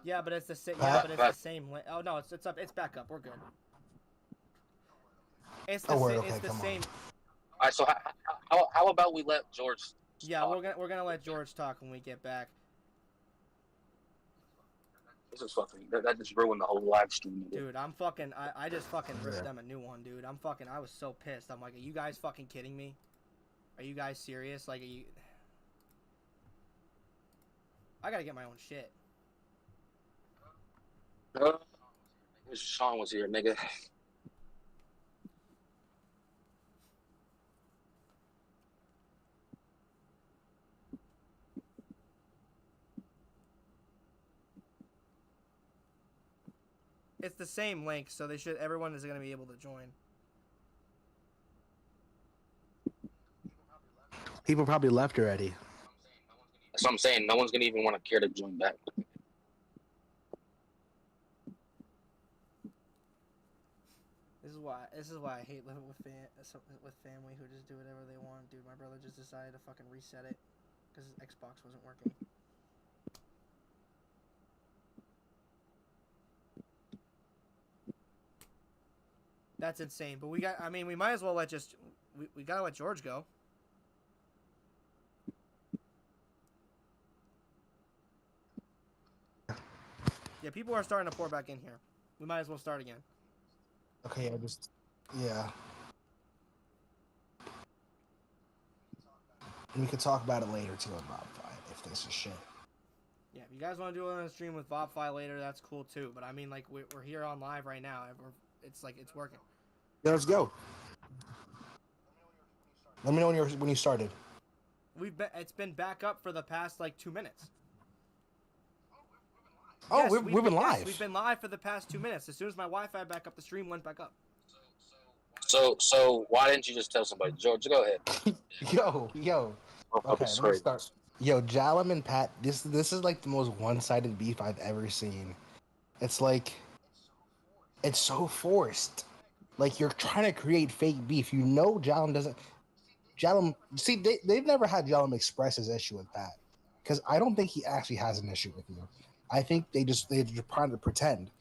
Yeah, but it's the same. Yeah, Pat? but it's the same. Oh no, it's up. It's back up. We're good. It's the Oh, word. same. It's Okay, the come on. same. All right, so how about we let George Yeah, talk? we're gonna let George talk when we get back. This is fucking that just ruined the whole live stream. Dude, I just fucking ripped Yeah. them a new one, dude. I was so pissed. I'm like, are you guys fucking kidding me? Are you guys serious? Like, are you? I gotta get my own shit. Wish Sean was here, nigga. It's the same link, so everyone is gonna be able to join. People probably left already. That's what I'm saying. No one's gonna even want to care to join back. This is why I hate living with family who just do whatever they want. Dude, my brother just decided to fucking reset it because his Xbox wasn't working. That's insane. But we might as well we gotta let George go. Yeah, people are starting to pour back in here. We might as well start again. Okay, yeah. And we could talk about it later too about if this is shit. Yeah, if you guys want to do it on a stream with VobFi later, that's cool too. But I mean, like, we're here on live right now. It's like, it's working. Yeah, let's go. Let me know when you started. It's been back up for the past like 2 minutes. Oh, Yes, we've been live. Yes, we've been live for the past 2 minutes. As soon as my Wi-Fi back up, the stream went back up. So why didn't you just tell somebody? George, go ahead. Yo. Okay, let me Straight. start. Yo, Jalem and Pat, this is like the most one-sided beef I've ever seen. It's like, it's so forced. Like, you're trying to create fake beef. You know Jalem doesn't... Jalem... See, they've never had Jalem express his issue with Pat. Because I don't think he actually has an issue with you. I think they're just trying to pretend.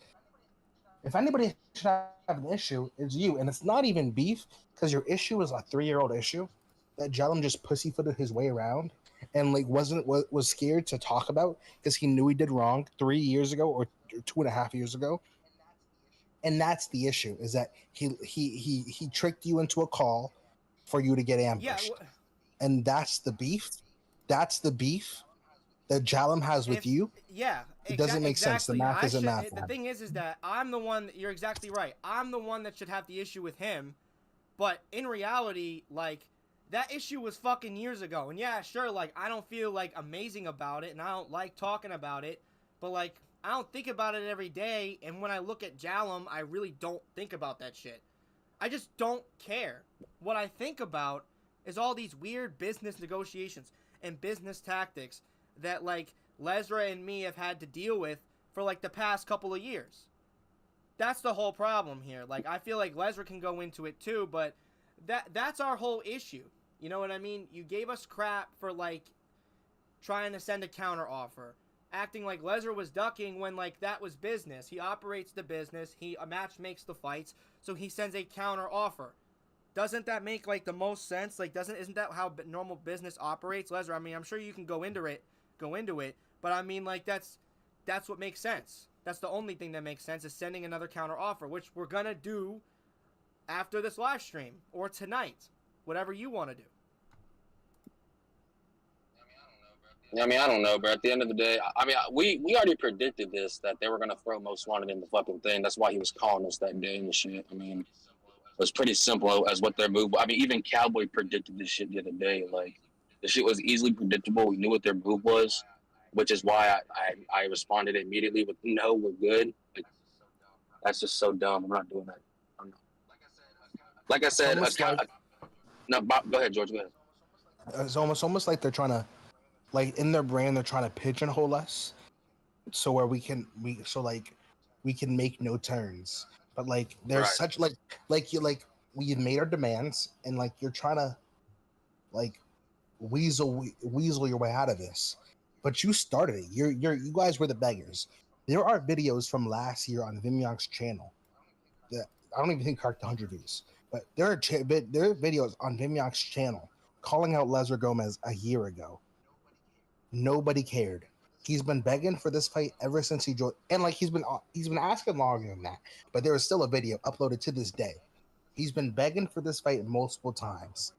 If anybody should have an issue, it's you. And it's not even beef, because your issue is a 3-year-old issue that Jalem just pussyfooted his way around and like was scared to talk about because he knew he did wrong 3 years ago or 2.5 years ago. And that's the issue, is that he tricked you into a call for you to get ambushed. Yeah, and that's the beef. That's the beef that Jalem has with you. Yeah, it doesn't make sense. The math isn't math. The thing is that I'm the one. You're exactly right. I'm the one that should have the issue with him, but in reality, like, that issue was fucking years ago. And yeah, sure, like, I don't feel like amazing about it, and I don't like talking about it, but like, I don't think about it every day. And when I look at Jalem, I really don't think about that shit. I just don't care. What I think about is all these weird business negotiations and business tactics that, like, lezra and me have had to deal with for like the past couple of years. That's the whole problem here. Like, I feel like lezra can go into it too, but that's our whole issue. You know what I mean? You gave us crap for like trying to send a counter offer, acting like lezra was ducking when like that was business. He operates the business. A match makes the fights, so he sends a counter offer. Doesn't that make like the most sense? Like, isn't that how normal business operates, lezra? I mean, I'm sure you can go into it, but I mean, like, that's what makes sense. That's the only thing that makes sense, is sending another counter offer, which we're gonna do after this live stream or tonight, whatever you want to do. Yeah, I mean, I don't know, bro. At the end of the day, I mean, we already predicted this, that they were gonna throw Most Wanted in the fucking thing. That's why he was calling us that day and shit. I mean, it was pretty simple as what their move. I mean, even Cowboy predicted this shit the other day. Like, the shit was easily predictable. We knew what their move was, which is why I responded immediately with, "No, we're good." Like, that's just so dumb. I'm not doing that. I'm not. Like I said, no, Bob, go ahead, George. Go ahead. It's almost like they're trying to, like, in their brain, they're trying to pigeonhole us, so where we can make no turns. But like, there's such we've made our demands, and like, you're trying to like weasel your way out of this. But you started it. You guys were the beggars. There are videos from last year on Vimyonk's channel that I don't even think cracked 100 views, but there are videos on Vimyonk's channel calling out Lezra Gomez a year ago. Nobody cared. He's been begging for this fight ever since he joined, and like he's been asking longer than that. But there is still a video uploaded to this day. He's been begging for this fight multiple times.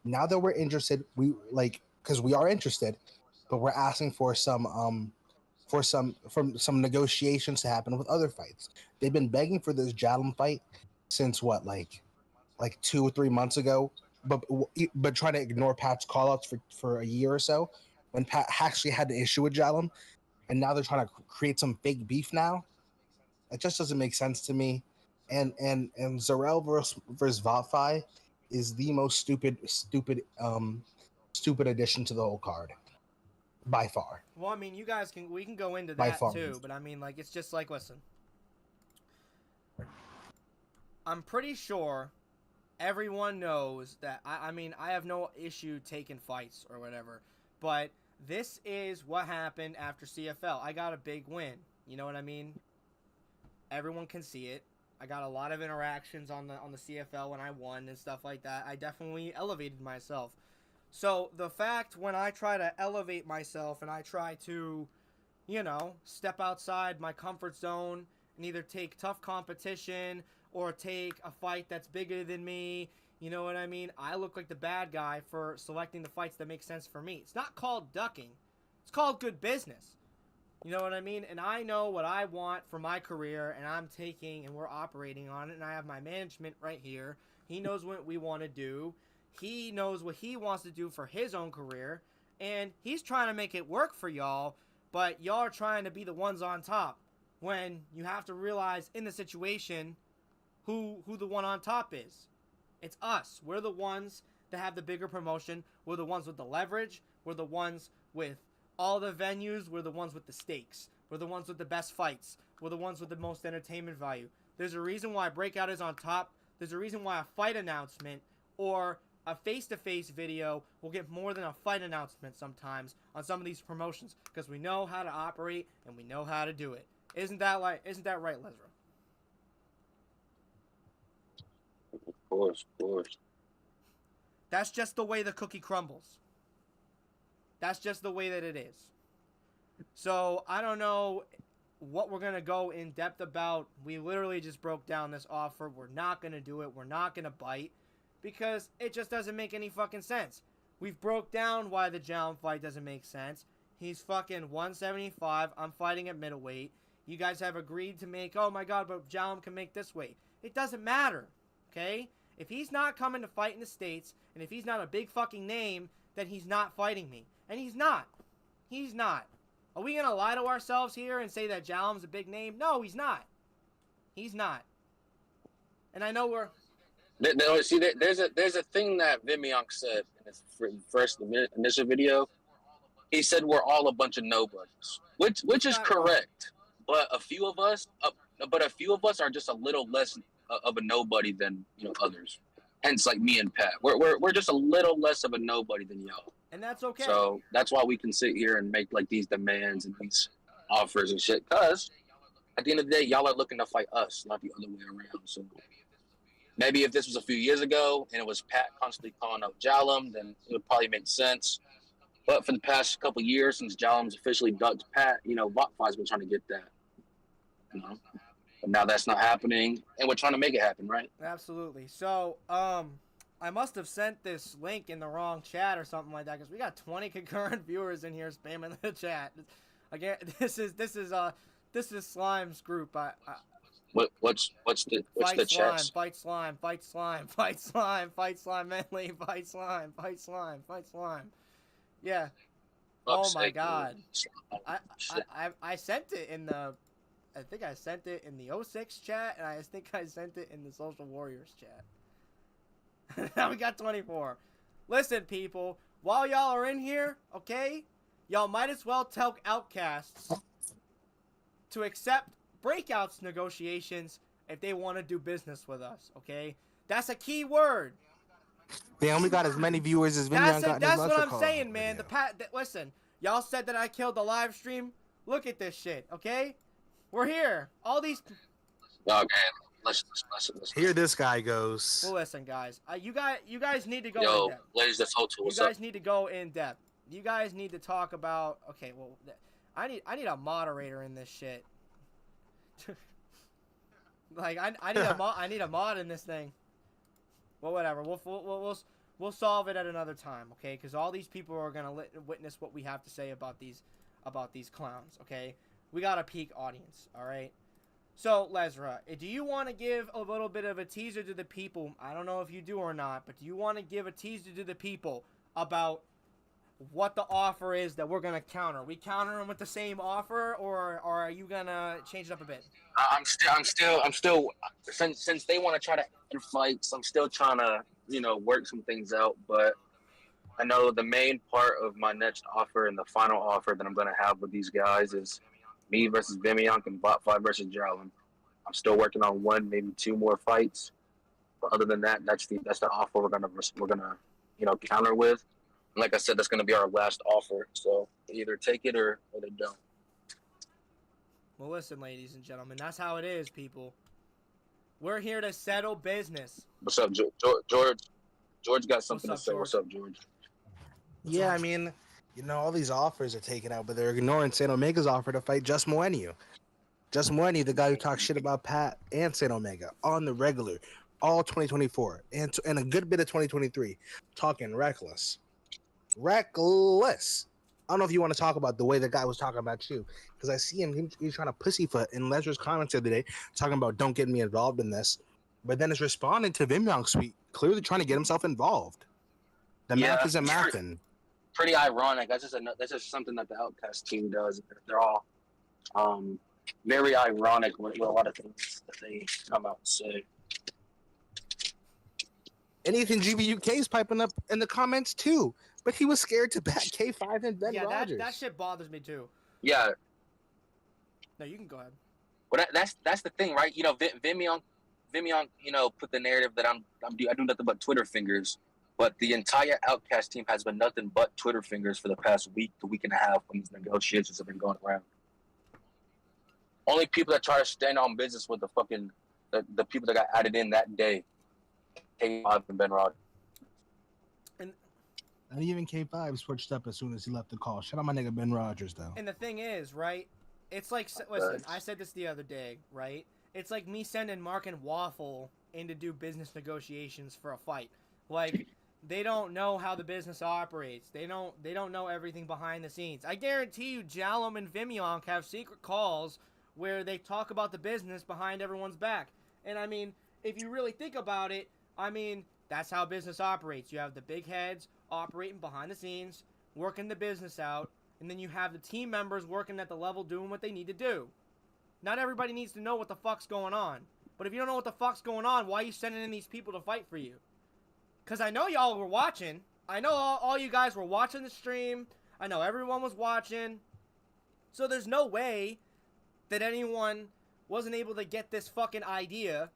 Now that we're interested, because we are interested, but we're asking for some negotiations to happen with other fights. They've been begging for this Jalem fight since what, like 2 or 3 months ago, but trying to ignore Pat's callouts for a year or so, when Pat actually had the issue with Jalem, and now they're trying to create some fake beef now. It just doesn't make sense to me. And Zarel versus Vatfai is the most stupid addition to the whole card by far. Well, I mean, we can go into By that far. too, but I mean, like, it's just like, listen, I'm pretty sure everyone knows that, I mean, I have no issue taking fights or whatever, but this is what happened after CFL. I got a big win. You know what I mean? Everyone can see it. I got a lot of interactions on the CFL when I won and stuff like that. I definitely elevated myself. So the fact when I try to elevate myself and I try to, you know, step outside my comfort zone and either take tough competition or take a fight that's bigger than me, you know what I mean? I look like the bad guy for selecting the fights that make sense for me. It's not called ducking. It's called good business. You know what I mean? And I know what I want for my career, and I'm taking, and we're operating on it, and I have my management right here. He knows what we want to do. He knows what he wants to do for his own career, and he's trying to make it work for y'all, but y'all are trying to be the ones on top when you have to realize in the situation who the one on top is. It's us. We're the ones that have the bigger promotion. We're the ones with the leverage. We're the ones with all the venues. We're the ones with the stakes. We're the ones with the best fights. We're the ones with the most entertainment value. There's a reason why Breakout is on top. There's a reason why a fight announcement or a face-to-face video will get more than a fight announcement sometimes on some of these promotions, because we know how to operate and we know how to do it. Isn't that right, Lezra? Of course. That's just the way the cookie crumbles. That's just the way that it is. So I don't know what we're going to go in depth about. We literally just broke down this offer. We're not going to do it. We're not going to bite because it just doesn't make any fucking sense. We've broke down why the Jalem fight doesn't make sense. He's fucking 175. I'm fighting at middleweight. You guys have agreed to make, oh my god, but Jalem can make this weight. It doesn't matter, okay? If he's not coming to fight in the States, and if he's not a big fucking name, then he's not fighting me. And he's not. He's not. Are we going to lie to ourselves here and say that Jalem's a big name? No, he's not. He's not. And I know we're... See, there's a thing that Vimyonk said in his first initial video. He said we're all a bunch of nobodies, which is correct. But a few of us are just a little less of a nobody than others. Hence, like me and Pat, we're just a little less of a nobody than y'all. And that's okay. So that's why we can sit here and make like these demands and these offers and shit. Cause at the end of the day, y'all are looking to fight us, not the other way around. So maybe if this was a few years ago and it was Pat constantly calling out Jalem, then it would probably make sense. But for the past couple of years, since Jalem's officially ducked Pat, Vatfai's been trying to get that. But now that's not happening, and we're trying to make it happen, right? Absolutely. So, I must have sent this link in the wrong chat or something like that, because we got 20 concurrent viewers in here spamming the chat. Again, this is Slime's group. What's the chat? Fight slime, fight slime, fight slime, fight slime, Manly, fight slime, fight slime, fight slime. Yeah. Oh my god. I sent it in the... I think I sent it in the 06 chat, and I think I sent it in the Social Warriors chat. Now we got 24. Listen, people, while y'all are in here, okay, y'all might as well tell Outcasts to accept Breakout's negotiations if they want to do business with us, okay? That's a key word. They only got as many viewers as Vinyan got. That's what I'm saying, man. Listen, y'all said that I killed the live stream. Look at this shit, okay? We're here. All these. Okay, listen. Here this guy goes. Well, listen, guys. You guys need to go in Yo, depth. ladies, the photo. You What's guys up? need to go in depth. You guys need to talk about. Okay, well, I need a moderator in this shit. Like I need a mod in this thing. Well, whatever. We'll solve it at another time, okay? Because all these people are gonna witness what we have to say about these clowns, okay? We got a peak audience, all right? So, Lezra, do you want to give a little bit of a teaser to the people? I don't know if you do or not, but do you want to give a teaser to the people about what the offer is that we're gonna counter? We counter them with the same offer, or are you gonna change it up a bit? I'm still. Since they want to try to end fights, I'm still trying to, work some things out. But I know the main part of my next offer and the final offer that I'm going to have with these guys is me versus Vimiank and Bot 5 versus Jarlin. I'm still working on one, maybe two more fights. But other than that, that's the offer we're gonna counter with. And like I said, that's gonna be our last offer. So they either take it or they don't. Well, listen, ladies and gentlemen, that's how it is, people. We're here to settle business. What's up, George? George got something to say. George? What's up, George? Yeah, I mean, all these offers are taken out, but they're ignoring Saint Omega's offer to fight Just Moenu. Just Moenu, the guy who talks shit about Pat and Saint Omega on the regular, all 2024 and a good bit of 2023, talking reckless. Reckless. I don't know if you want to talk about the way the guy was talking about you, because I see he's trying to pussyfoot in Lezra's comments the other day, talking about don't get me involved in this, but then is responding to Vimyank's tweet, clearly trying to get himself involved. The math isn't mathing. Pretty ironic. That's just something that the Outcast team does. They're all very ironic with a lot of things that they come out and say. And Ethan GBUK is piping up in the comments too, but he was scared to back K5 and Ben Rogers. That shit bothers me too. Yeah. No, you can go ahead. Well, that's the thing, right? Vimiank, put the narrative that I do nothing but Twitter fingers, but the entire Outcast team has been nothing but Twitter fingers for the past week to week and a half when these negotiations have been going around. Only people that try to stand on business with the people that got added in that day, K5 and Ben Rogers. And even K5 switched up as soon as he left the call. Shout out my nigga Ben Rogers, though. And the thing is, right? It's like, listen, I said this the other day, right? It's like me sending Mark and Waffle in to do business negotiations for a fight. Like, they don't know how the business operates. They don't know everything behind the scenes. I guarantee you, Jalom and Vimyank have secret calls where they talk about the business behind everyone's back. And I mean, if you really think about it, I mean, that's how business operates. You have the big heads operating behind the scenes, working the business out, and then you have the team members working at the level doing what they need to do. Not everybody needs to know what the fuck's going on. But if you don't know what the fuck's going on, why are you sending in these people to fight for you? Because I know y'all were watching. I know all you guys were watching the stream. I know everyone was watching. So there's no way that anyone wasn't able to get this fucking idea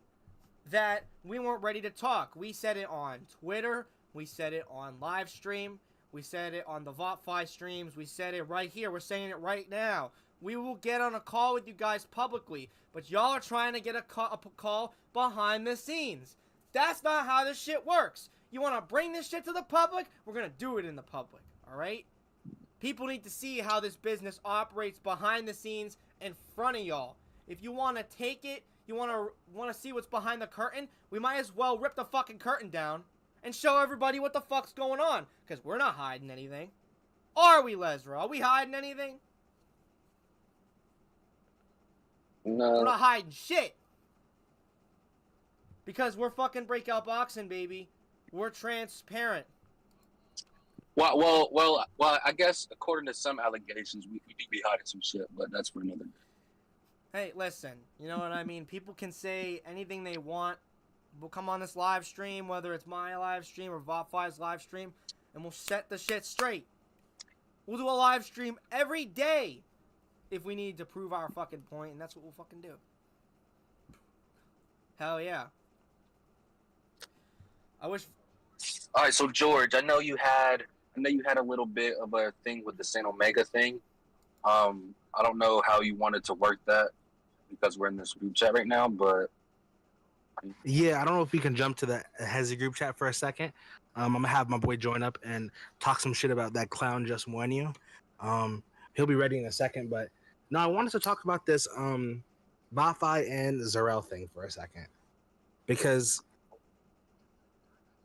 that we weren't ready to talk. We said it on Twitter. We said it on live stream. We said it on the VOT5 streams. We said it right here. We're saying it right now. We will get on a call with you guys publicly. But y'all are trying to get a call behind the scenes. That's not how this shit works. You want to bring this shit to the public? We're going to do it in the public. Alright? People need to see how this business operates behind the scenes in front of y'all. If you want to take it, you want to see what's behind the curtain, we might as well rip the fucking curtain down and show everybody what the fuck's going on. Because we're not hiding anything. Are we, Lezra? Are we hiding anything? No. We're not hiding shit. Because we're fucking Breakout Boxing, baby. We're transparent. Well, I guess according to some allegations, we do be hiding some shit, but that's for another day. Hey, listen, you know what I mean? People can say anything they want. We'll come on this live stream, whether it's my live stream or VOT5's live stream, and we'll set the shit straight. We'll do a live stream every day if we need to prove our fucking point, and that's what we'll fucking do. Hell yeah. I wish... Alright, so George, I know you had a little bit of a thing with the Saint Omega thing. I don't know how you wanted to work that. because we're in this group chat right now, but Yeah, I don't know if we can jump to the Hezzy group chat for a second. I'm gonna have my boy join up and talk some shit about that clown just won you. He'll be ready in a second, but no, I wanted to talk about this Bafai and Zarel thing for a second because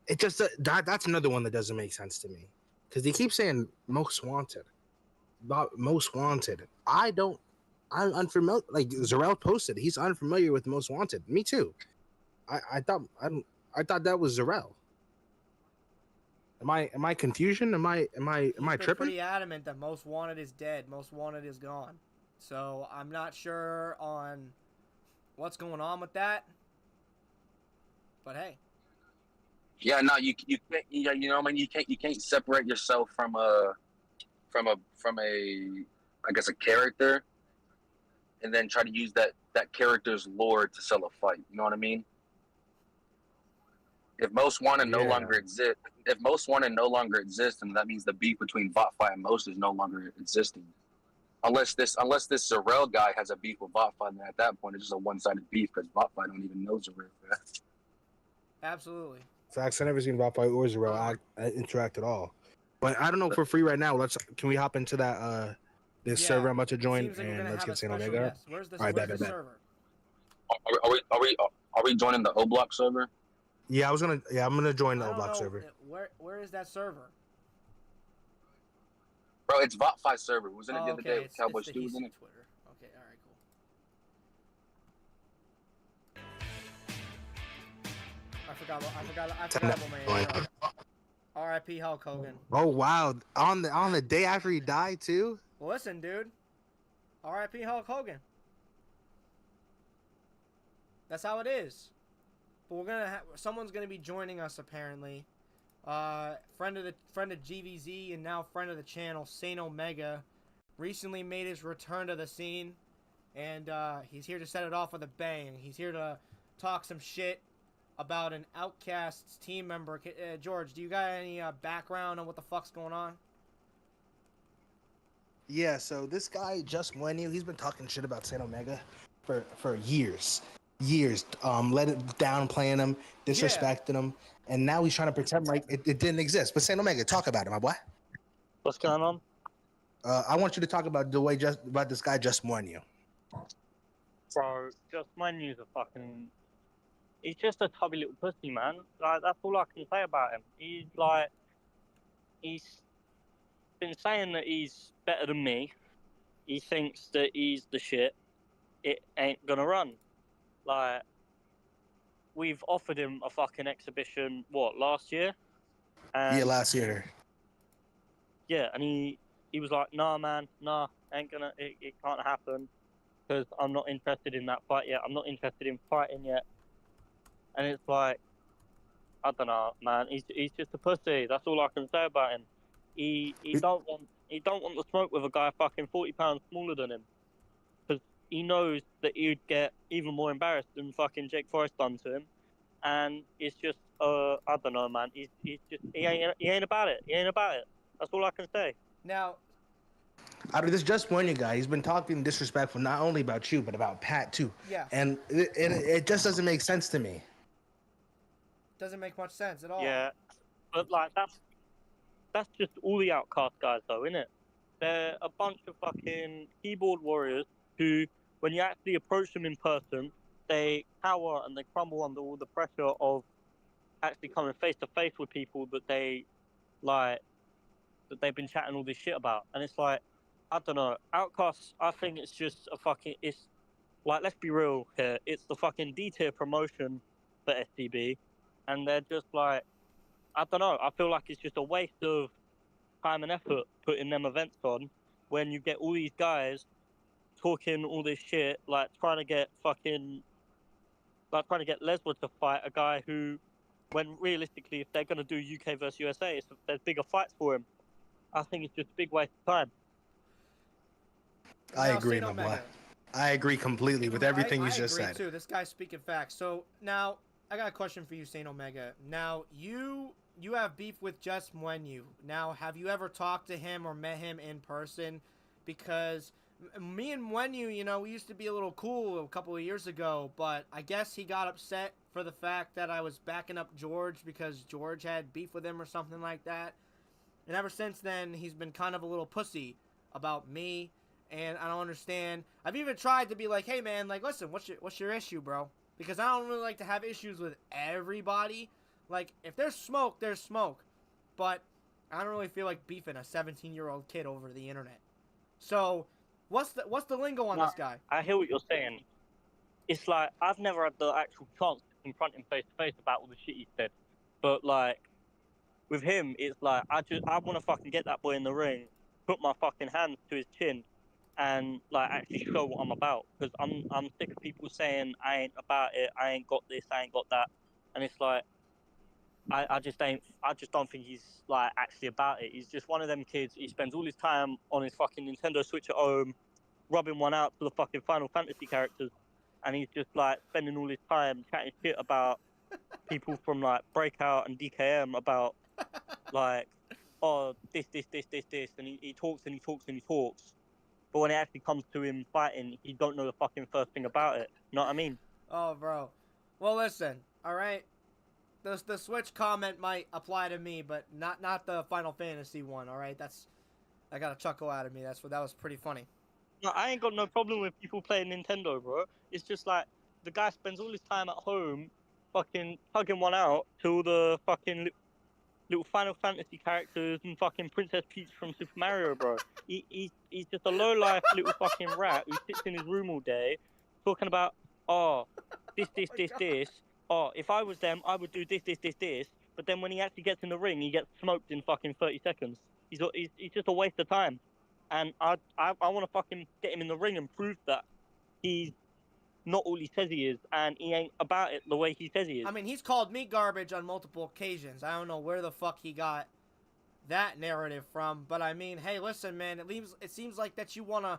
it just that's another one that doesn't make sense to me because they keep saying most wanted, most wanted. I'm unfamiliar. Like Zarel posted, he's unfamiliar with most wanted. Me too. I thought I thought that was Zarel. Am I confusion? Am I He's been tripping? pretty adamant that Most Wanted is dead. Most Wanted is gone. So I'm not sure on what's going on with that. But hey, yeah, no, you can't, you know, I mean, you can't separate yourself from a I guess a character, and then try to use that character's lore to sell a fight. You know what I mean? If Most Wanted no longer exists, then that means the beef between Botfi and Most is no longer existing. Unless this Zarel guy has a beef with Botfi, then at that point it's just a one-sided beef because Botfi don't even know Zarel. absolutely. Facts. I never seen Bafai or Zarel interact at all. But I don't know for free right now. Can we hop into that this server I'm about to It join seems like we're and gonna let's have a get Saint special Omega? guest. Where's the All right, where's bet. the server? Are we joining the O Block server? Yeah, I'm gonna join the I O don't Block know server. where is that server? Bro, it's Bot5 server. Wasn't it the other Okay, day with Cowboy it's the Stu, wasn't it? Twitter. Okay, all right, cool. I forgot about my intro. R.I.P. Hulk Hogan. Oh wow! On the day after he died too. Well, listen, dude. R.I.P. Hulk Hogan. That's how it is. But we're gonna someone's gonna be joining us apparently. Friend of GVZ and now friend of the channel, Saint Omega, recently made his return to the scene, and he's here to set it off with a bang. He's here to talk some shit about an Outcasts team member. George, do you got any background on what the fuck's going on? Yeah, so this guy just won you. He's been talking shit about Saint Omega for years. Let it downplaying him, disrespecting him, and now he's trying to pretend like it didn't exist. But Saint Omega, talk about it, my boy. What's going on? I want you to talk about about this guy just won you. Bro, just my news are fucking. He's just a tubby little pussy, man. Like, that's all I can say about him. He's been saying that he's better than me. He thinks that he's the shit. It ain't gonna run. Like, we've offered him a fucking exhibition, last year? Yeah, last year. Yeah, and he was like, nah, man, nah, ain't gonna, it can't happen. Because I'm not interested in that fight yet. I'm not interested in fighting yet. And it's like, I don't know, man. He's just a pussy. That's all I can say about him. He don't want the smoke with a guy fucking 40 pounds smaller than him, because he knows that he'd get even more embarrassed than fucking Jake Forrest done to him. And it's just I don't know, man. He ain't about it. He ain't about it. That's all I can say. Now, out of this just won you guy, he's been talking disrespectful not only about you but about Pat too. Yeah. And it just doesn't make sense to me. doesn't make much sense at all. Yeah, but like that's just all the Outcast guys, though, isn't it? They're a bunch of fucking keyboard warriors who, when you actually approach them in person, they cower and they crumble under all the pressure of actually coming face to face with people that they've been chatting all this shit about. And it's like, I don't know, Outcasts, I think it's just it's like, let's be real here, it's the fucking D-tier promotion for STB, and they're just like, I don't know, I feel like it's just a waste of time and effort putting them events on when you get all these guys talking all this shit, like trying to get Lesra to fight a guy who, when realistically, if they're going to do UK versus USA, there's bigger fights for him. I think it's just a big waste of time. I agree, my boy. I agree completely with everything you just said. I agree too. This guy's speaking facts. So now I got a question for you, Saint Omega. Now you have beef with Just Mwenyu. Now, have you ever talked to him or met him in person? Because Me and Wenyu, we used to be a little cool a couple of years ago, but I guess he got upset for the fact that I was backing up George because George had beef with him or something like that. And ever since then, he's been kind of a little pussy about me, and I don't understand. I've even tried to be like, hey man, like listen, what's your issue, bro? Because I don't really like to have issues with everybody. Like if there's smoke, there's smoke, but I don't really feel like beefing a 17-year-old kid over the internet. So, what's the lingo on No, this guy? I hear what you're saying. It's like I've never had the actual chance to confront him face to face about all the shit he said, but like with him, it's like I want to fucking get that boy in the ring, put my fucking hands to his chin, and like actually show what I'm about. Because I'm sick of people saying I ain't about it, I ain't got this, I ain't got that, and it's like I just don't think he's like actually about it. He's just one of them kids. He spends all his time on his fucking Nintendo Switch at home, rubbing one out to the fucking Final Fantasy characters, and he's just like spending all his time chatting shit about people from like Breakout and DKM about like, oh, this, and he talks and he talks and he talks. But when it actually comes to him fighting, he don't know the fucking first thing about it. You know what I mean? Oh, bro. Well, listen. All right. The Switch comment might apply to me, but not the Final Fantasy one. All right. I got a chuckle out of me. That was pretty funny. No, I ain't got no problem with people playing Nintendo, bro. It's just like the guy spends all his time at home, fucking tugging one out to all the fucking little Final Fantasy characters and fucking Princess Peach from Super Mario, bro. He's just a low life little fucking rat who sits in his room all day talking about, oh, this. Oh, if I was them, I would do this. But then when he actually gets in the ring, he gets smoked in fucking 30 seconds. He's just a waste of time. And I want to fucking get him in the ring and prove that he's not all he says he is, and he ain't about it the way he says he is. I mean, he's called me garbage on multiple occasions. I don't know where the fuck he got that narrative from, but I mean, hey, listen, man. It seems like that you wanna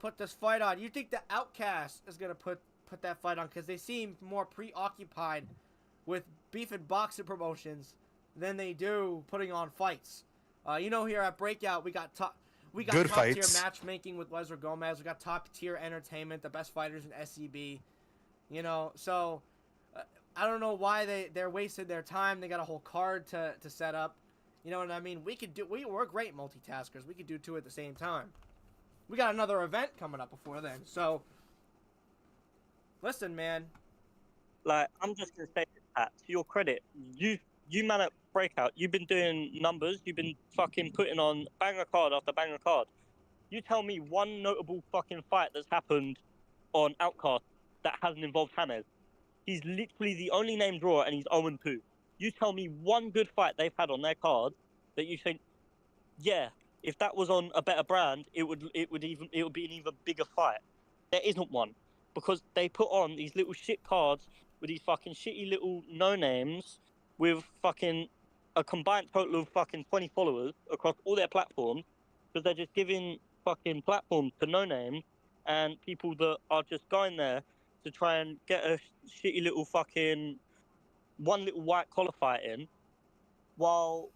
put this fight on. You think the Outcast is gonna put that fight on because they seem more preoccupied with beef and boxing promotions than they do putting on fights. Here at Breakout, we got top tier matchmaking with Lezra Gomez. We got top tier entertainment, the best fighters in SCB. So I don't know why they're wasting their time. They got a whole card to set up. You know what I mean? We're great multitaskers. We could do two at the same time. We got another event coming up before then. So listen, man. Like, I'm just gonna say this, Pat, to your credit, you man at Breakout, you've been doing numbers, you've been fucking putting on banger card after banger card. You tell me one notable fucking fight that's happened on Outcast that hasn't involved James. He's literally the only name drawer, and he's 0-2. You tell me one good fight they've had on their card that you think, yeah, if that was on a better brand, it would be an even bigger fight. There isn't one, because they put on these little shit cards with these fucking shitty little no names with fucking a combined total of fucking 20 followers across all their platforms, because they're just giving fucking platforms to no names and people that are just going there to try and get a shitty little fucking one little white collar fight in, while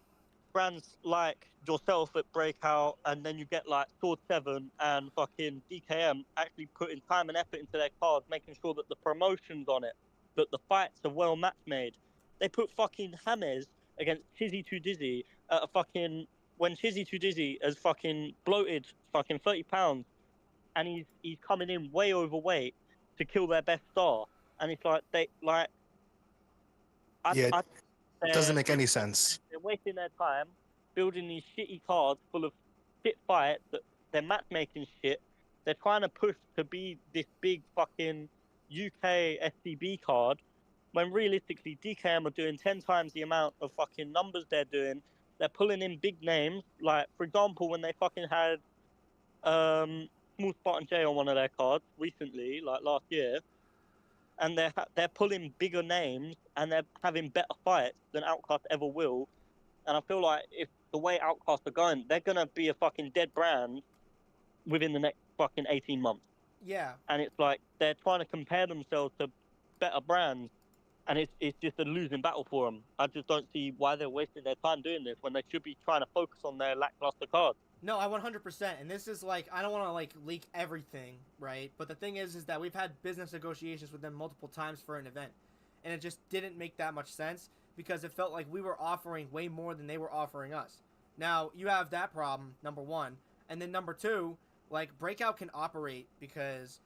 brands like yourself at Breakout, and then you get like Sword 7 and fucking DKM actually putting time and effort into their cards, making sure that the promotions on it, that the fights are well match made. They put fucking James against Chizzy Too Dizzy at a fucking, when Chizzy Too Dizzy has fucking bloated fucking 30 pounds, and he's coming in way overweight to kill their best star. And it's like, they like, It doesn't make any sense. They're wasting their time building these shitty cards full of shit fights that they're matchmaking shit. They're trying to push to be this big fucking UK SCB card, when realistically DKM are doing 10 times the amount of fucking numbers they're doing. They're pulling in big names, like for example when they fucking had Small Spartan J on one of their cards recently, like last year, and they're pulling bigger names and they're having better fights than Outcast ever will. And I feel like if the way Outcast are going, they're gonna be a fucking dead brand within the next fucking 18 months. Yeah. And it's like they're trying to compare themselves to better brands, and it's just a losing battle for them. I just don't see why they're wasting their time doing this when they should be trying to focus on their lackluster cards. No, I 100%. And this is like, I don't want to like leak everything, right? But the thing is that we've had business negotiations with them multiple times for an event, and it just didn't make that much sense because it felt like we were offering way more than they were offering us. Now you have that problem, number one, and then number two, like Breakout can operate because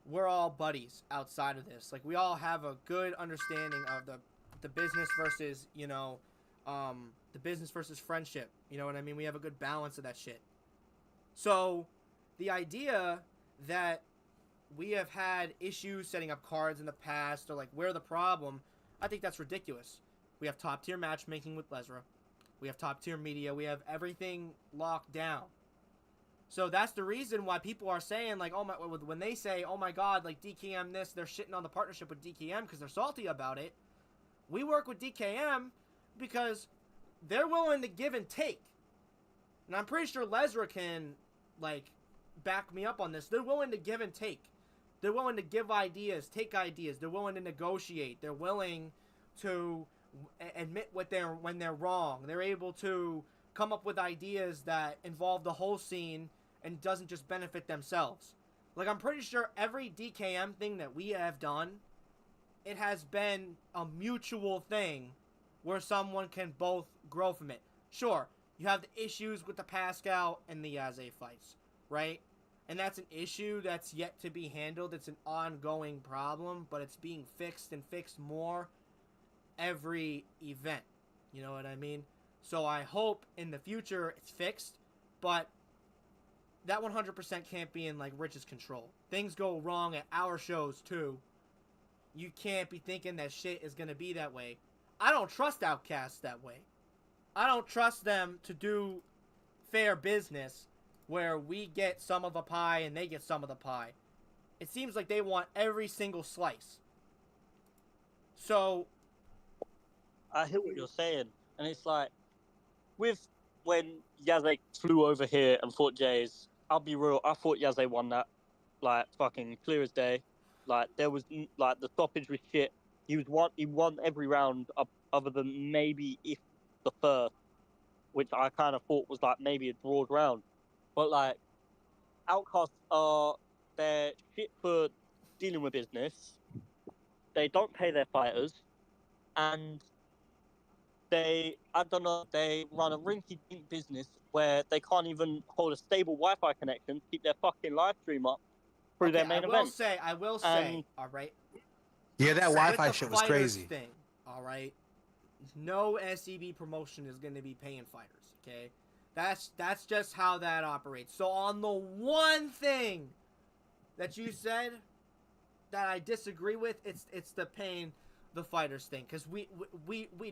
we're all buddies outside of this. Like we all have a good understanding of the business versus the business versus friendship. You know what I mean? We have a good balance of that shit. So, the idea that we have had issues setting up cards in the past or like we're the problem, I think that's ridiculous. We have top tier matchmaking with Lezra. We have top tier media. We have everything locked down. So that's the reason why people are saying like, oh my, when they say, oh my god, like DKM this, they're shitting on the partnership with DKM because they're salty about it. We work with DKM because they're willing to give and take. And I'm pretty sure Lezra can, like, back me up on this. They're willing to give and take. They're willing to give ideas, take ideas. They're willing to negotiate. They're willing to admit when they're wrong. They're able to come up with ideas that involve the whole scene and doesn't just benefit themselves. Like, I'm pretty sure every DKM thing that we have done, it has been a mutual thing where someone can both grow from it. Sure, you have the issues with the Pascal and the Yaze fights, right? And that's an issue that's yet to be handled. It's an ongoing problem, but it's being fixed and fixed more every event. You know what I mean? So I hope in the future it's fixed, but that 100% can't be in like Rich's control. Things go wrong at our shows too. You can't be thinking that shit is gonna be that way. I don't trust Outcasts that way. I don't trust them to do fair business where we get some of the pie and they get some of the pie. It seems like they want every single slice. So I hear what you're saying, and it's like, with when Yaze flew over here and fought Jays, I'll be real, I thought Yaze won that, like, fucking clear as day. Like, there was, like, the stoppage was shit. He won every round other than maybe if the first, which I kind of thought was, like, maybe a drawed round. But, like, Outcasts they're shit for dealing with business. They don't pay their fighters, and they run a rinky-dink business where they can't even hold a stable Wi-Fi connection to keep their fucking live stream up through their main event. I will say, all right. Yeah, that Wi-Fi With the shit was fighters crazy. thing, all right. No SEB promotion is going to be paying fighters. Okay, that's just how that operates. So on the one thing that you said that I disagree with, it's the paying the fighters thing, because we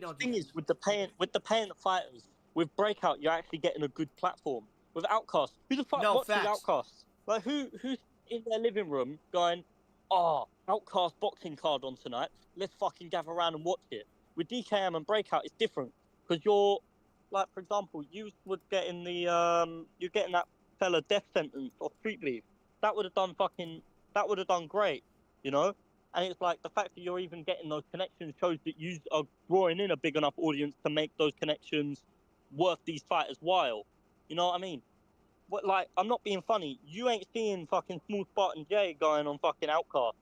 don't. The thing is, with the paying the fighters, with Breakout, you're actually getting a good platform. With Outcast, who the fuck watches facts. Outcast? Like, who's in their living room going, "Oh, Outcast boxing card on tonight. Let's fucking gather around and watch it." With DKM and Breakout, it's different because you're, like, for example, you would get in the you're getting that fella death sentence or street leave. That would have done great, you know. And it's like the fact that you're even getting those connections shows that you are drawing in a big enough audience to make those connections worth these fighters' while. You know what I mean? What, like, I'm not being funny. You ain't seeing fucking Small Spartan J going on fucking Outcast.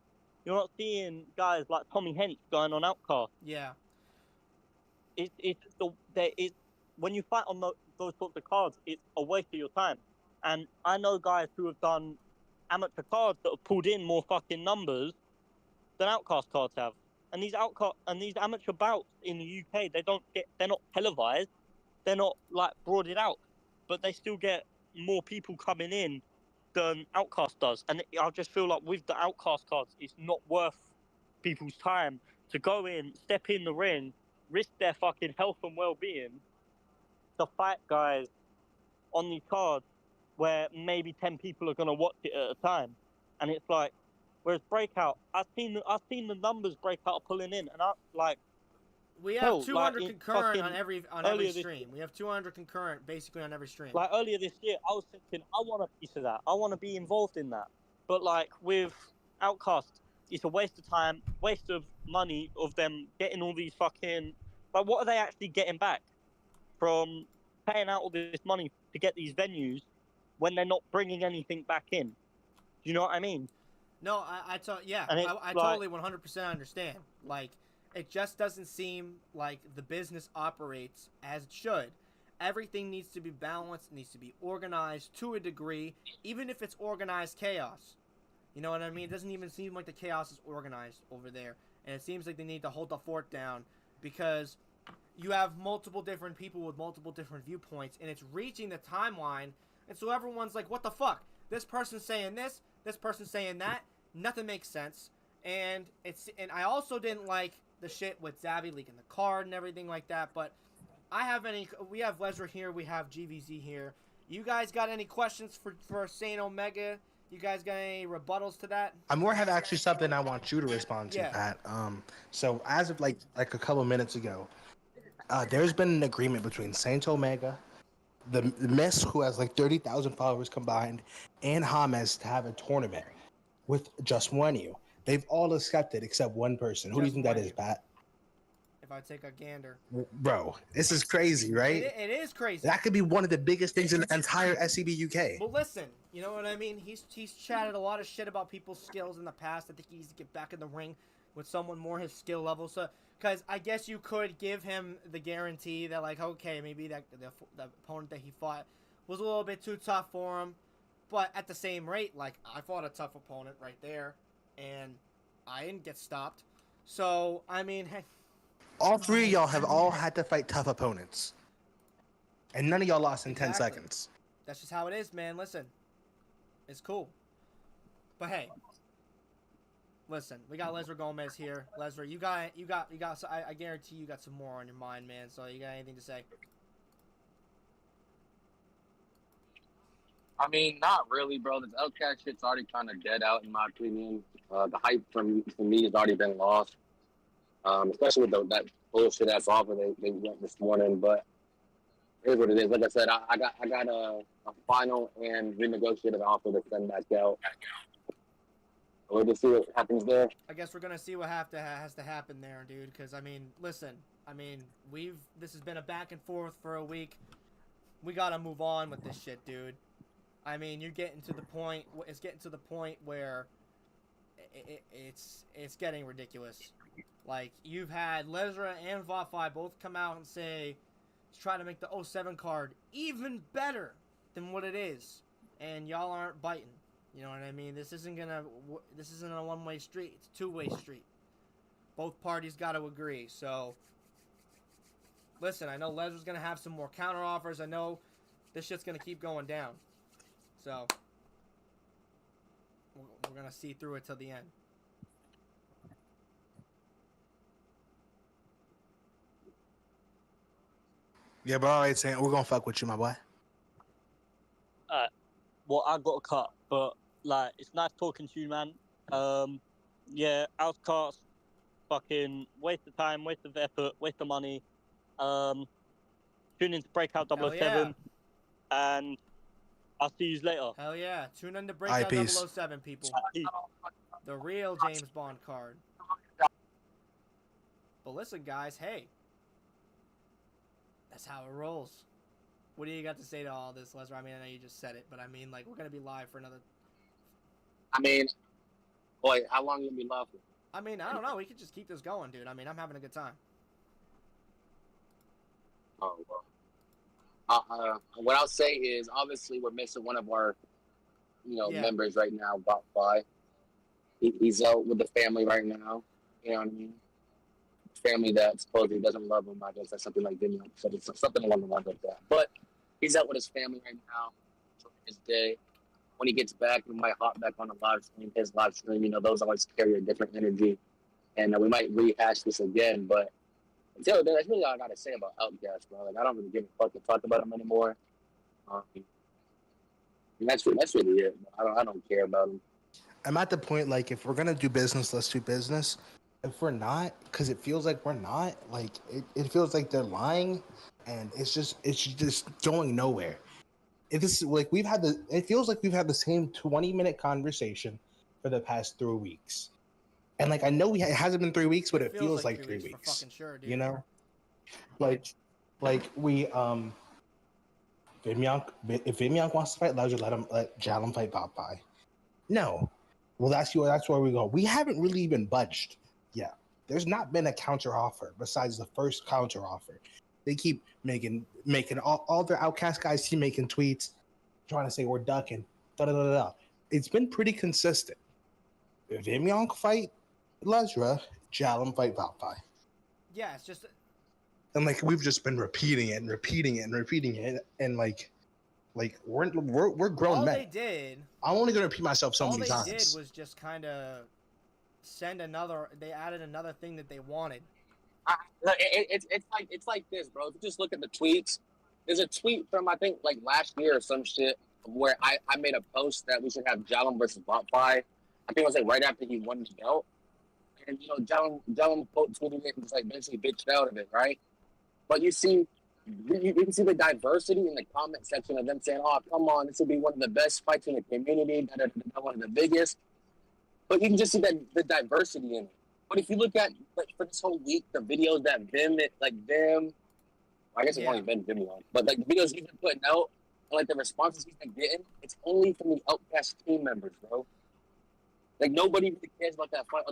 You're not seeing guys like Tommy Hench going on Outcast. Yeah. It's when you fight on those sorts of cards, it's a waste of your time. And I know guys who have done amateur cards that have pulled in more fucking numbers than Outcast cards have. And these amateur bouts in the UK, they're not televised, they're not like broaded out, but they still get more people coming in than Outcast does. And I just feel like with the Outcast cards, it's not worth people's time to go in, step in the ring, risk their fucking health and well-being to fight guys on these cards where maybe 10 people are going to watch it at a time. And it's like, whereas Breakout, I've seen the numbers Breakout pulling in, and we have 200 like, concurrent on every stream. We have 200 concurrent basically on every stream. Like earlier this year, I was thinking, I want a piece of that. I want to be involved in that. But like with Outcast, it's a waste of time, waste of money of them getting all these fucking. Like, what are they actually getting back from paying out all this money to get these venues when they're not bringing anything back in. Do you know what I mean? No, yeah, And it's I like- totally 100% understand. Like, it just doesn't seem like the business operates as it should. Everything needs to be balanced, needs to be organized to a degree, even if it's organized chaos. You know what I mean? It doesn't even seem like the chaos is organized over there. And it seems like they need to hold the fort down because you have multiple different people with multiple different viewpoints, and it's reaching the timeline, and so everyone's like, what the fuck? This person's saying this person's saying that, nothing makes sense. And I also didn't like the shit with Zabby leaking the card and everything like that, but we have lezra here, we have GVZ here. You guys got any questions for Saint Omega? You guys got any rebuttals to that? I more have actually something I want you to respond to, Yeah. Pat. So as of like a couple minutes ago, there's been an agreement between Saint Omega, the Miss, who has like 30,000 followers combined, and James to have a tournament with just one you. They've all accepted except one person. Who do you Just think that one is, you. Pat? If I take a gander. Bro, this is crazy, right? It is crazy. That could be one of the biggest things in the entire SCB UK. Well, listen, you know what I mean? He's chatted a lot of shit about people's skills in the past. I think he needs to get back in the ring with someone more his skill level. So, because I guess you could give him the guarantee that, like, okay, maybe that the opponent that he fought was a little bit too tough for him. But at the same rate, like, I fought a tough opponent right there, and I didn't get stopped. So, I mean, hey. All three of y'all have all had to fight tough opponents. And none of y'all lost in 10 Exactly. seconds. That's just how it is, man. Listen, it's cool. But hey, listen, we got Lezra Gomez here. Lezra, you got. So I guarantee you got some more on your mind, man. So you got anything to say? I mean, not really, bro. This LCAT shit's already kind of dead out, in my opinion. The hype from me has already been lost, especially with that bullshit ass offer they went this morning. But here's what it is. Like I said, I got a final and renegotiated offer to send back out. We'll just see what happens there. I guess we're gonna see what has to happen there, dude. Because I mean, listen, this has been a back and forth for a week. We gotta move on with this shit, dude. I mean, you're getting to the point. It's getting to the point where it's getting ridiculous. Like, you've had Lezra and Vafai both come out and say, let's try to make the 07 card even better than what it is, and y'all aren't biting. You know what I mean? This isn't a one-way street. It's a two-way street. Both parties got to agree. So, listen, I know Lezra's gonna have some more counter offers. I know this shit's gonna keep going down. So, we're gonna see through it till the end. Yeah, but all right, Saint, we're gonna fuck with you, my boy. Well, I got a cut, but like, it's nice talking to you, man. Yeah, outcast, fucking waste of time, waste of effort, waste of money. Tune into Breakout Hell 007, and I'll see you later. Hell yeah. Tune in to Breakout peace. 007, people. Peace. The real James Bond card. But listen, guys, hey. That's how it rolls. What do you got to say to all this, Lezra? I mean, I know you just said it, but I mean, like, we're going to be live for another... I mean, boy, how long you gonna be live for? I mean, I don't know. We could just keep this going, dude. I mean, I'm having a good time. Oh, well. What I'll say is, obviously, we're missing one of our, Yeah. members right now, Bot Fi. He's out with the family right now. You know what I mean? Family that supposedly doesn't love him. I guess that's something like something along the lines like that. But he's out with his family right now, enjoying his day. When he gets back, we might hop back on the live stream. His live stream, those always carry a different energy, and we might rehash this again. But until then, that's really all I gotta say about Outcast, bro. Like, I don't really give a fuck to talk about him anymore. And that's really it. I don't care about him. I'm at the point, like, if we're gonna do business, let's do business. If we're not, because it feels like we're not, like, it feels like they're lying, and it's just going nowhere. It feels like we've had the same 20-minute conversation for the past 3 weeks, and like, I know it hasn't been 3 weeks, but it feels like 3 For weeks. fucking sure, dude. You know, like we If Vimyonk wants to fight Lezra, let Jalem fight Popeye. No. Well, that's where we go. We haven't really even budged yet. There's not been a counter offer besides the first counter offer. They keep making all their outcast guys keep making tweets, trying to say we're ducking. Da da da da. It's been pretty consistent. Vimyonk fight Lezra, Jalem fight Popeye. Yeah, it's just. And like we've just been repeating it and repeating it and repeating it, and like we're grown All men. they did. I'm only gonna repeat myself so many times. All they did was just kind of send another. They added another thing that they wanted. It's like this, bro. If you just look at the tweets, there's a tweet from I think like last year or some shit where I made a post that we should have Jalem versus Botpie. I think it was like right after he won the belt, and you know Jalem quote tweeted it and just like basically bitched out of it, right? But you can see the diversity in the comment section of them saying, "Oh, come on, this will be one of the best fights in the community, one of the biggest." But you can just see that the diversity in it. But if you look at like for this whole week, the videos that Vim, I guess it's only been Vim one, but like the videos he's been putting out, and like the responses he's been getting, it's only from the Outcast team members, bro. Like nobody really cares about that fight,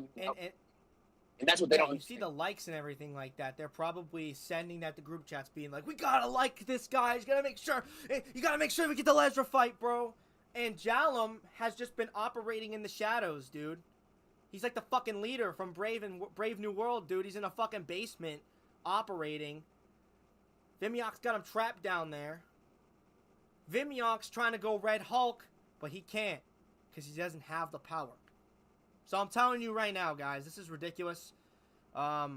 and that's what they don't. You see the likes and everything like that. They're probably sending that to group chats, being like, "We gotta like this guy. You gotta make sure we get the Lezra fight, bro." And Jalem has just been operating in the shadows, dude. He's like the fucking leader from Brave New World, dude. He's in a fucking basement operating. Vimyonk's got him trapped down there. Vimyonk's trying to go Red Hulk, but he can't because he doesn't have the power. So I'm telling you right now, guys, this is ridiculous. We're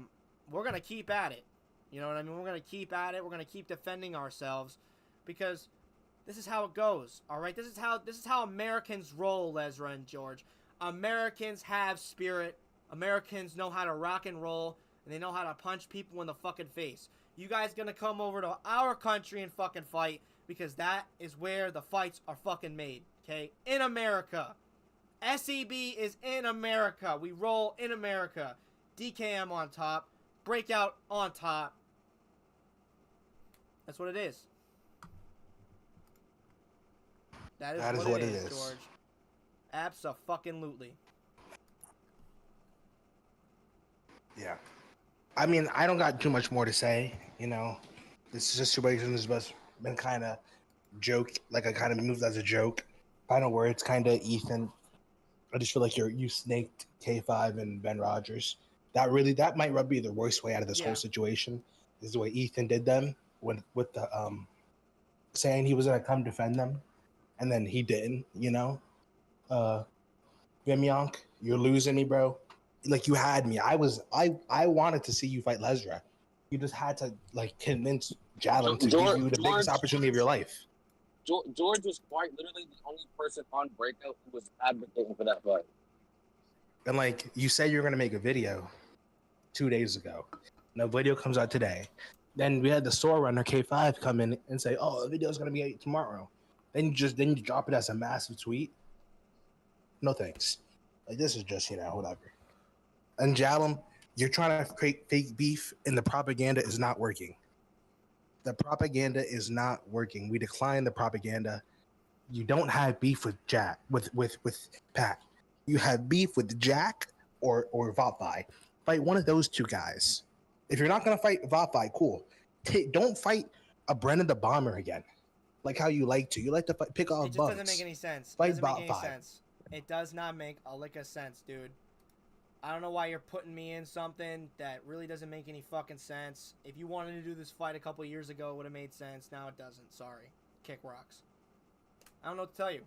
going to keep at it. You know what I mean? We're going to keep at it. We're going to keep defending ourselves because this is how it goes, all right? This is how Americans roll, Lezra and George. Americans have spirit. Americans know how to rock and roll, and they know how to punch people in the fucking face. You guys gonna come over to our country and fucking fight because that is where the fights are fucking made, okay? In America. SEB is in America. We roll in America. DKM on top. Breakout on top. That's what it is. That is what it is, George. Abso-fucking-lutely. Yeah. I mean, I don't got too much more to say, you know. This situation has been kind of I kind of moved as a joke. Final words, kind of Ethan. I just feel like you snaked K5 and Ben Rogers. That might rub me the worst way out of this whole situation. Is the way Ethan did them with the saying he was gonna come defend them, and then he didn't. You know, Vimyonk, you're losing me, bro. Like you had me. I wanted to see you fight Lezra. You just had to like convince Jalem to give you the biggest opportunity of your life. George was quite literally the only person on Breakout who was advocating for that fight. And like you said, you're gonna make a video 2 days ago. No video comes out today. Then we had the store runner K5 come in and say, "Oh, the video's gonna be out tomorrow." Then you drop it as a massive tweet. No thanks. Like this is just whatever. And Jalem, you're trying to create fake beef, and the propaganda is not working. The propaganda is not working. We decline the propaganda. You don't have beef with Jack with Pat. You have beef with Jack or Votvi. Fight one of those two guys. If you're not gonna fight Votvi, cool. Don't fight a Brennan the Bomber again, like how you like to. You like to pick off bugs. It just doesn't make any sense. Fight It doesn't make any Votvi. sense. It does not make a lick of sense, dude. I don't know why you're putting me in something that really doesn't make any fucking sense. If you wanted to do this fight a couple years ago, it would have made sense. Now it doesn't. Sorry. Kick rocks. I don't know what to tell you.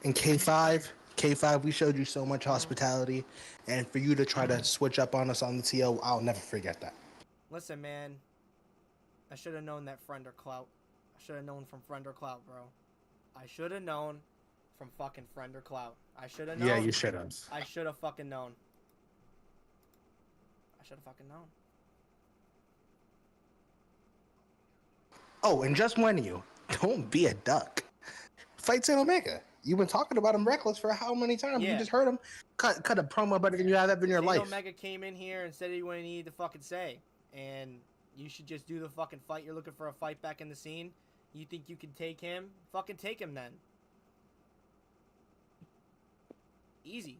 And K5, we showed you so much hospitality, and for you to try to switch up on us on the TL, I'll never forget that. Listen, man. I should have known that friend or clout. I should have known from friend or clout, bro. I should have known from fucking friend or clout. I should have known. Yeah, you should have. I should have fucking known. I should have fucking known. Oh, and just warning you, don't be a duck. Fight San Omega. You've been talking about him reckless for how many times? Yeah. You just heard him cut a promo better than you have ever in your life. Omega came in here and said what he needed to fucking say. And you should just do the fucking fight. You're looking for a fight back in the scene. You think you can take him? Fucking take him then. Easy.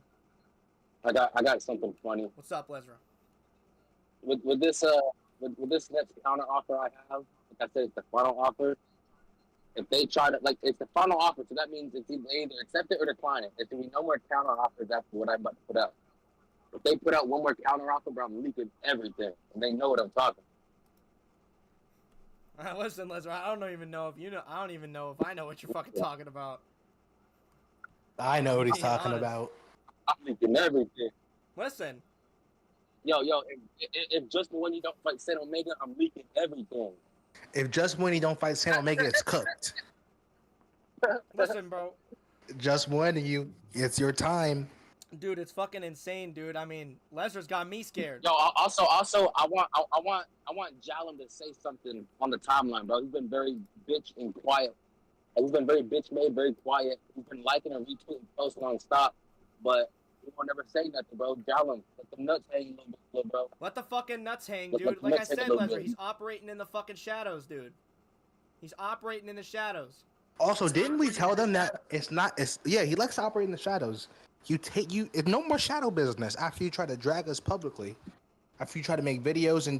I got something funny. What's up, Lezra? With this with this next counter offer I have, like I said, it's the final offer. If they try to it's the final offer, so that means it's either accept it or decline it. There's gonna be no more counter offers after what I'm about to put out. If they put out one more counter offer, bro, I'm leaking everything, and they know what I'm talking. Listen, Lezra, I don't even know if you know. I don't even know if I know what you're fucking talking about. I know what he's Being talking honest. about. I'm leaking everything. Listen, Yo, if just when you don't fight Saint Omega, I'm leaking everything. If just when he don't fight Saint Omega, it's cooked. listen, bro. Just when it's your time. Dude, it's fucking insane, dude. I mean, Lezra's got me scared. Yo, also, I want Jalen to say something on the timeline, bro. He's been very bitch and quiet. He's been very bitch made, very quiet. He's been liking and retweeting posts nonstop, but he won't never say nothing, bro. Jalen, let the nuts hang a little bit, bro. Let the fucking nuts hang, Let dude. the Like I nuts hang a said, little Lezra, bit. he's operating in the fucking shadows, dude. He's operating in the shadows. Also, didn't we tell them that it's not? Yeah, he likes to operate in the shadows. It's no more shadow business after you try to drag us publicly. After you try to make videos and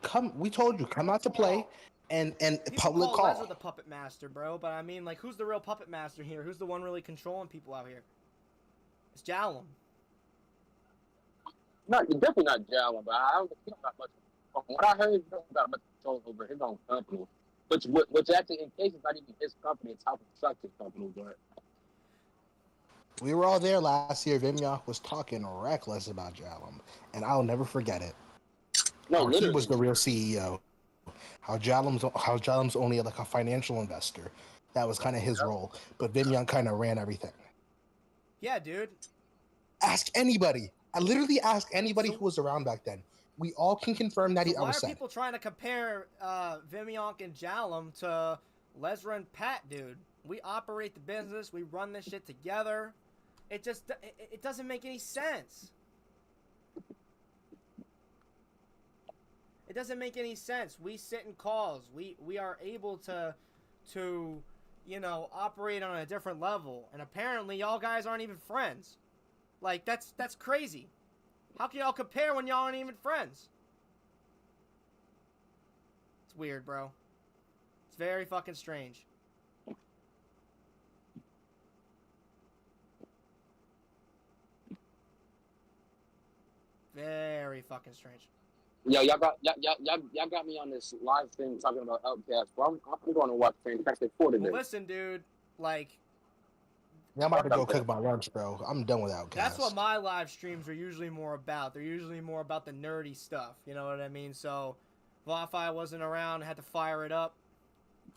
Call, we told you, come out to play and people public call call. Lezra the puppet master, bro. But I mean, like, who's the real puppet master here? Who's the one really controlling people out here? It's Jalen. Definitely not Jalen, but I don't think he don't got much. From what I heard, he don't got much control over his own company. Which actually, in case it's not even his company, it's how constructive company, but. We were all there last year. Vimyok was talking reckless about Jalum, and I'll never forget it. No, How literally. he was the real CEO. How Jalum's only like a financial investor. That was kind of his role, but Vimyok kind of ran everything. Yeah, dude. Ask anybody. I literally asked anybody So- who was around back then. We all can confirm that So I why was are said. people trying to compare Vimyonk and Jalum to Lezra and Pat, dude? We operate the business. We run this shit together. It just it doesn't make any sense. It doesn't make any sense. We sit in calls. We are able to you know, operate on a different level. And apparently y'all guys aren't even friends. Like that's crazy. How can y'all compare when y'all aren't even friends? It's weird, bro. It's very fucking strange. Very fucking strange. Yo, y'all got me on this live stream talking about Outcast. Well, I'm going to watch Fantastic Four today. Well, listen, dude. Like, I'm about to go cook my lunch, bro. I'm done with Outcast. that's what my live streams are usually more about. They're usually more about the nerdy stuff. You know what I mean? So, Wi-Fi wasn't around. Had to fire it up.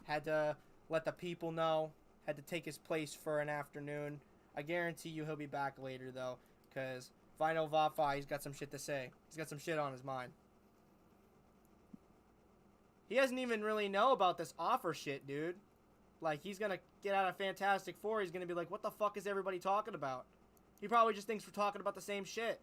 Had to let the people know. Had to take his place for an afternoon. I guarantee you he'll be back later, though. Because if I know Wi-Fi, he's got some shit to say. He's got some shit on his mind. He doesn't even really know about this offer shit, dude. Like, he's gonna get out of Fantastic Four. He's gonna be like, what the fuck is everybody talking about? He probably just thinks we're talking about the same shit.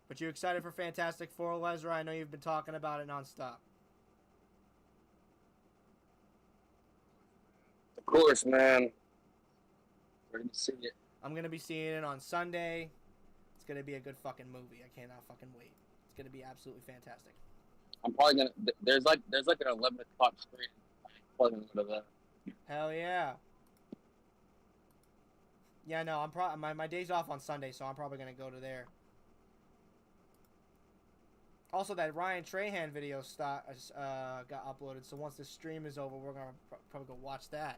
But you excited for Fantastic Four, Lezra? I know you've been talking about it nonstop. Of course, man. Ready to see it. I'm gonna be seeing it on Sunday. It's gonna be a good fucking movie. I cannot fucking wait. It's gonna be absolutely fantastic. I'm probably gonna. There's like an 11 o'clock screen. I'm probably gonna go to that. Hell yeah. Yeah, no, I'm probably my day's off on Sunday, so I'm probably gonna go to there. Also, that Ryan Trahan video got uploaded, so once the stream is over, we're gonna probably go watch that.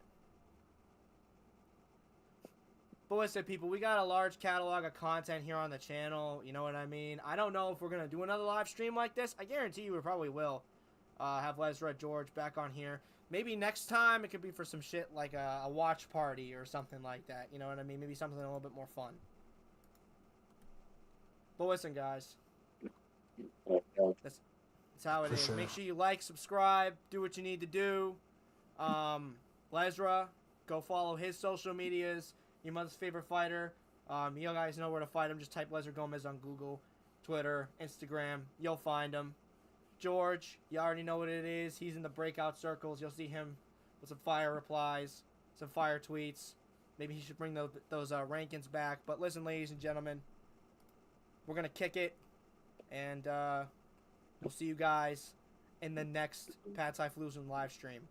But listen, people, we got a large catalog of content here on the channel. You know what I mean? I don't know if we're gonna do another live stream like this. I guarantee you we probably will. Have Lezra George back on here. Maybe next time it could be for some shit like a watch party or something like that. You know what I mean? Maybe something a little bit more fun. But listen, guys. That's how it is. Sure. Make sure you like, subscribe, do what you need to do. Lezra, go follow his social medias. Your mother's favorite fighter. You guys know where to find him. Just type Lezra Gomez on Google. Twitter, Instagram. You'll find him. George, you already know what it is. He's in the breakout circles. You'll see him with some fire replies, some fire tweets. Maybe he should bring those rankings back. But listen, ladies and gentlemen, we're going to kick it. And we'll see you guys in the next Pat Typhlosion live stream.